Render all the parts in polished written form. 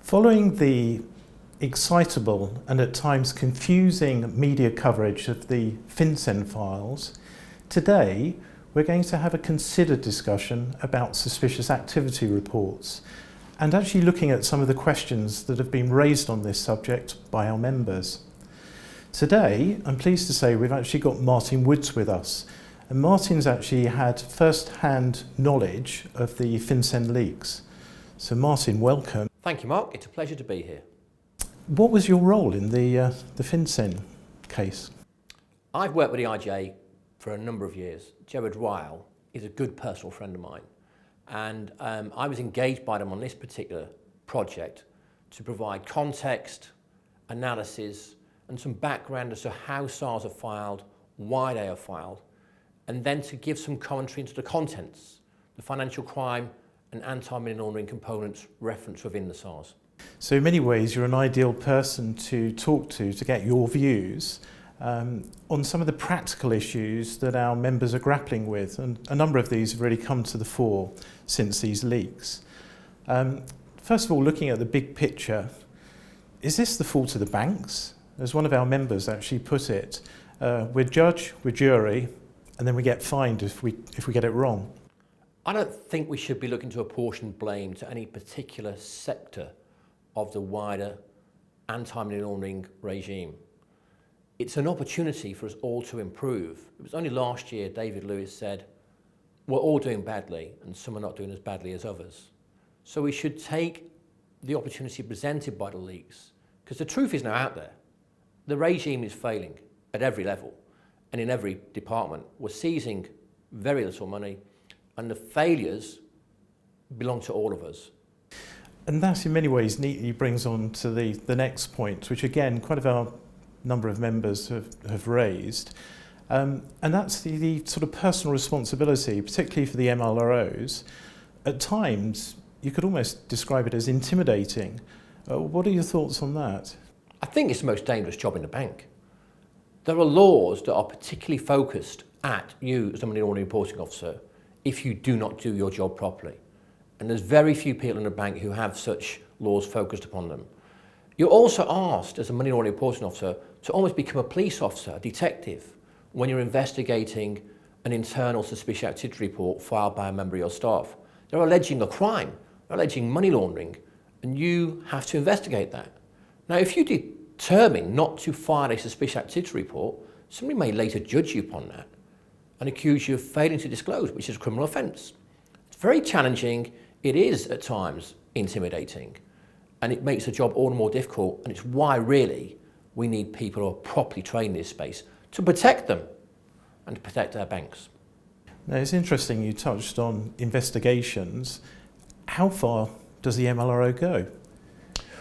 Following the excitable and at times confusing media coverage of the FinCEN files, today we're going to have a considered discussion about suspicious activity reports and actually looking at some of the questions that have been raised on this subject by our members. Today, I'm pleased to say we've actually got Martin Woods with us, and Martin's actually had first-hand knowledge of the FinCEN leaks. So Martin, welcome. Thank you, Mark. It's a pleasure to be here. What was your role in the FinCEN case? I've worked with the IGA for a number of years. Gerard Weil is a good personal friend of mine, and I was engaged by them on this particular project to provide context, analysis, and some background as to how SARs are filed, why they are filed, and then to give some commentary into the contents, the financial crime and anti-money laundering components referenced within the SARs. So in many ways, you're an ideal person to talk to get your views on some of the practical issues that our members are grappling with. And a number of these have really come to the fore since these leaks. First of all, looking at the big picture, is this the fault of the banks? As one of our members actually put it, we're judge, we're jury, and then we get fined if we get it wrong. I don't think we should be looking to apportion blame to any particular sector of the wider anti-money laundering regime. It's an opportunity for us all to improve. It was only last year David Lewis said, we're all doing badly and some are not doing as badly as others. So we should take the opportunity presented by the leaks, because the truth is now out there. The regime is failing at every level and in every department. We're seizing very little money, and the failures belong to all of us. And that in many ways neatly brings on to the next point, which again quite a number of members have raised, and that's the sort of personal responsibility, particularly for the MLROs. At times you could almost describe it as intimidating. What are your thoughts on that? I think it's the most dangerous job in the bank. There are laws that are particularly focused at you as a money laundering reporting officer if you do not do your job properly. And there's very few people in the bank who have such laws focused upon them. You're also asked as a money laundering reporting officer to almost become a police officer, a detective, when you're investigating an internal suspicious activity report filed by a member of your staff. They're alleging a crime, they're alleging money laundering, and you have to investigate that. Now, if you determine not to file a suspicious activity report, somebody may later judge you upon that and accuse you of failing to disclose, which is a criminal offence. It's very challenging. It is at times intimidating, and it makes the job all the more difficult, and it's why really we need people who are properly trained in this space to protect them and to protect our banks. Now, it's interesting you touched on investigations. How far does the MLRO go?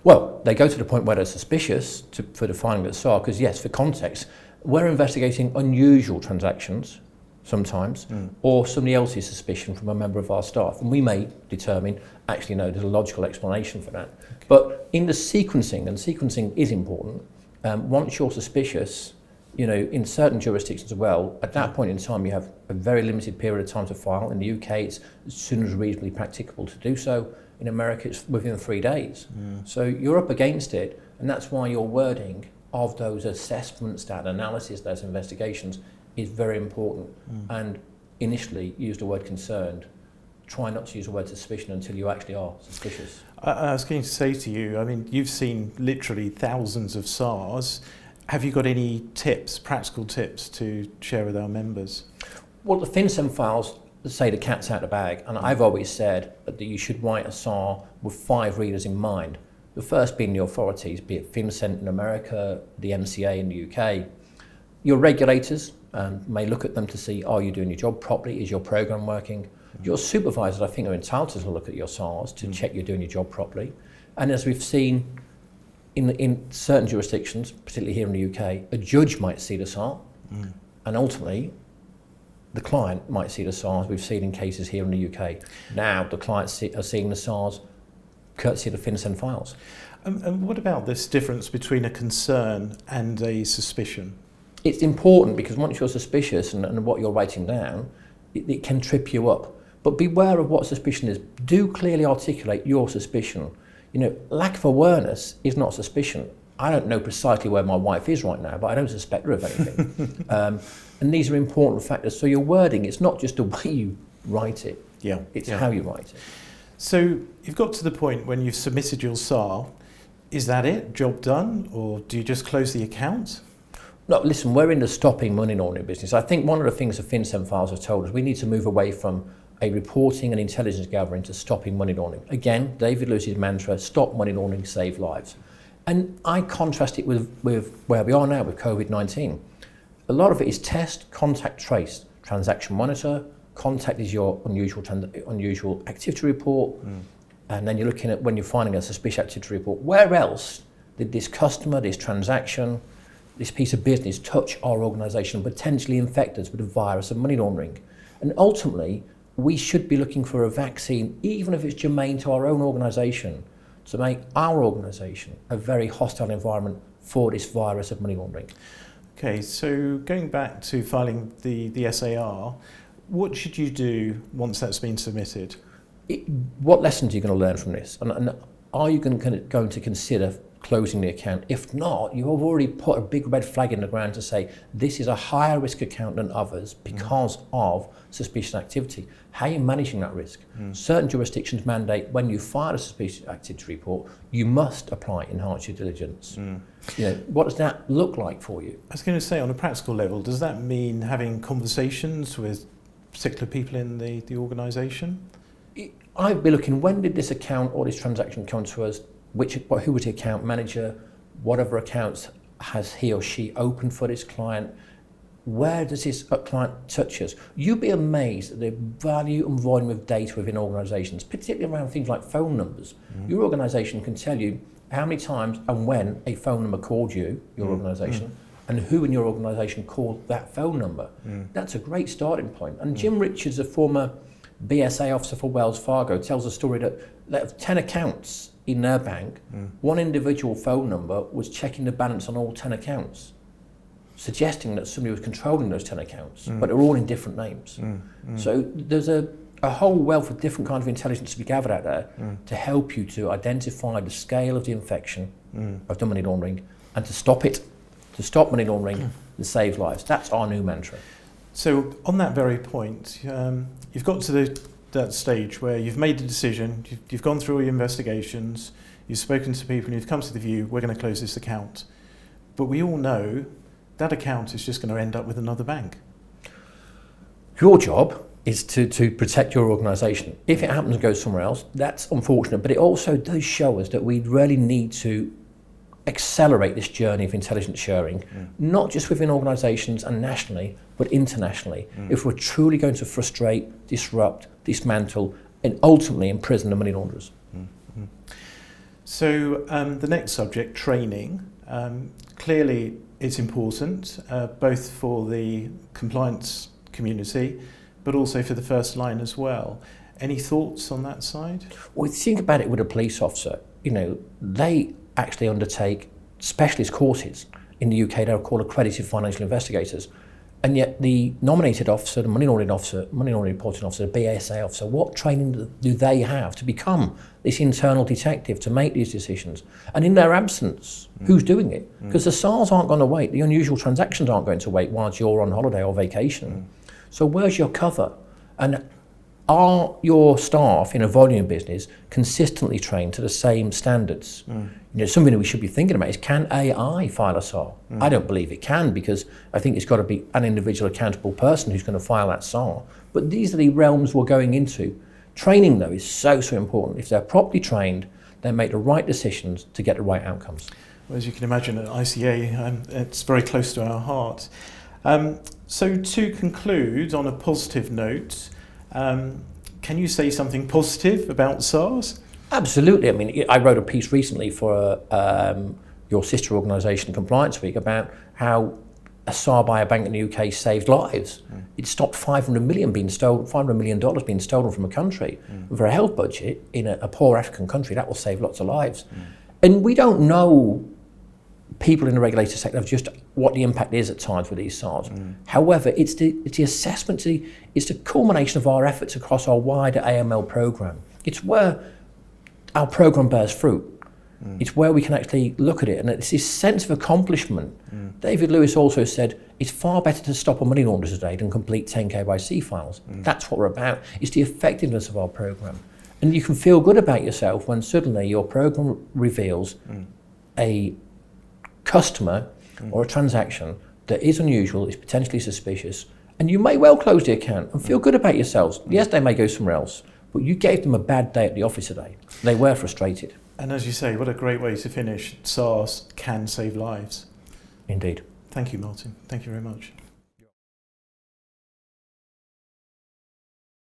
Well, they go to the point where they're suspicious for defining the SAR, because yes, for context, we're investigating unusual transactions sometimes, or somebody else's suspicion from a member of our staff, and we may determine, actually no, there's a logical explanation for that. Okay. But in the sequencing, and sequencing is important, once you're suspicious, in certain jurisdictions as well, at that point in time you have a very limited period of time to file. In the UK, it's as soon as reasonably practicable to do so. In America, it's within 3 days. So you're up against it, and that's why your wording of those assessments, that analysis, those investigations is very important. And initially use the word concerned. Try not to use the word suspicion until you actually are suspicious. I was going to say to you, I mean, you've seen literally thousands of SARs. Have you got any tips, practical tips to share with our members? Well, the FinCEN files say the cat's out of the bag, and I've always said that you should write a SAR with 5 readers in mind. The first being the authorities, be it FinCEN in America, the MCA in the UK. Your regulators may look at them to see, are you doing your job properly? Is your program working? Your supervisors, I think, are entitled to look at your SARs to check you're doing your job properly. And as we've seen in certain jurisdictions, particularly here in the UK, a judge might see the SAR, and ultimately the client might see the SARs. We've seen in cases here in the UK. Now the clients are seeing the SARs courtesy of the FinCEN files. And what about this difference between a concern and a suspicion? It's important because once you're suspicious and what you're writing down, it can trip you up. But beware of what suspicion is. Do clearly articulate your suspicion. Lack of awareness is not suspicion. I don't know precisely where my wife is right now, but I don't suspect her of anything. And these are important factors. So your wording, it's not just the way you write it, it's how you write it. So you've got to the point when you've submitted your SAR. Is that it? Job done? Or do you just close the account? No, listen, we're in the stopping money laundering business. I think one of the things the FinCEN files have told us, we need to move away from a reporting and intelligence gathering to stopping money laundering. Again, David Lewis's mantra, stop money laundering, save lives. And I contrast it with where we are now with COVID-19. A lot of it is test, contact, trace, transaction monitor. Contact is your unusual activity report. And then you're looking at when you're finding a suspicious activity report, where else did this customer, this transaction, this piece of business touch our organisation, potentially infect us with the virus of money laundering? And ultimately, we should be looking for a vaccine, even if it's germane to our own organisation, to make our organisation a very hostile environment for this virus of money laundering. Okay, so going back to filing the SAR, what should you do once that's been submitted? What lessons are you going to learn from this? And are you going to consider closing the account? If not, you have already put a big red flag in the ground to say this is a higher risk account than others because of suspicious activity. How are you managing that risk? Certain jurisdictions mandate when you file a suspicious activity report, you must apply enhanced due diligence. What does that look like for you? I was going to say, on a practical level, does that mean having conversations with particular people in the organisation? I'd be looking, when did this account or this transaction come to us? Who was the account manager? What other accounts has he or she opened for this client? Where does this client touch us? You'd be amazed at the value and volume of data within organisations, particularly around things like phone numbers. Your organisation can tell you how many times and when a phone number called you, your organisation, and who in your organisation called that phone number. That's a great starting point. And Jim Richards, a former BSA officer for Wells Fargo, tells a story that of 10 accounts in their bank, one individual phone number was checking the balance on all 10 accounts, suggesting that somebody was controlling those 10 accounts, but they're all in different names. So there's a whole wealth of different kinds of intelligence to be gathered out there to help you to identify the scale of the infection of the money laundering and to stop it, to stop money laundering and save lives. That's our new mantra. So on that very point, you've got to that stage where you've made the decision, you've gone through all your investigations, you've spoken to people and you've come to the view, we're going to close this account. But we all know that account is just going to end up with another bank. Your job is to protect your organisation. If it happens to go somewhere else, that's unfortunate, but it also does show us that we really need to accelerate this journey of intelligence sharing, not just within organisations and nationally, but internationally, if we're truly going to frustrate, disrupt, dismantle, and ultimately imprison the money launderers. So the next subject, training. Clearly it's important, both for the compliance community, but also for the first line as well. Any thoughts on that side? Well, think about it with a police officer. They actually undertake specialist courses. In the UK, they're called accredited financial investigators. And yet the nominated officer, the money laundering reporting officer, the BSA officer, what training do they have to become this internal detective to make these decisions? And in their absence, who's doing it? Because the SARs aren't going to wait, the unusual transactions aren't going to wait whilst you're on holiday or vacation. So where's your cover? And are your staff in a volume business consistently trained to the same standards? Something that we should be thinking about is, can AI file a SAR? I don't believe it can, because I think it's got to be an individual accountable person who's going to file that SAR. But these are the realms we're going into. Training, though, is so important. If they're properly trained, they make the right decisions to get the right outcomes. Well, as you can imagine, at ICA, it's very close to our heart. So to conclude on a positive note, can you say something positive about SARs? Absolutely. I mean, I wrote a piece recently for your sister organisation, Compliance Week, about how a SAR by a bank in the UK saved lives. It stopped $500 million being stolen from a country. For a health budget in a poor African country, that will save lots of lives. And we don't know, people in the regulated sector, of just what the impact is at times with these SARs. However, it's the assessment, it's the culmination of our efforts across our wider AML programme. It's where our program bears fruit. It's where we can actually look at it, and it's this sense of accomplishment. David Lewis also said, it's far better to stop a money launderer today than complete 10 KYC files. That's what we're about. It's the effectiveness of our program. And you can feel good about yourself when suddenly your program reveals a customer or a transaction that is unusual, is potentially suspicious, and you may well close the account and feel good about yourselves. Yes, they may go somewhere else, but you gave them a bad day at the office today. They were frustrated. And as you say, what a great way to finish. SARs can save lives. Indeed. Thank you, Martin. Thank you very much.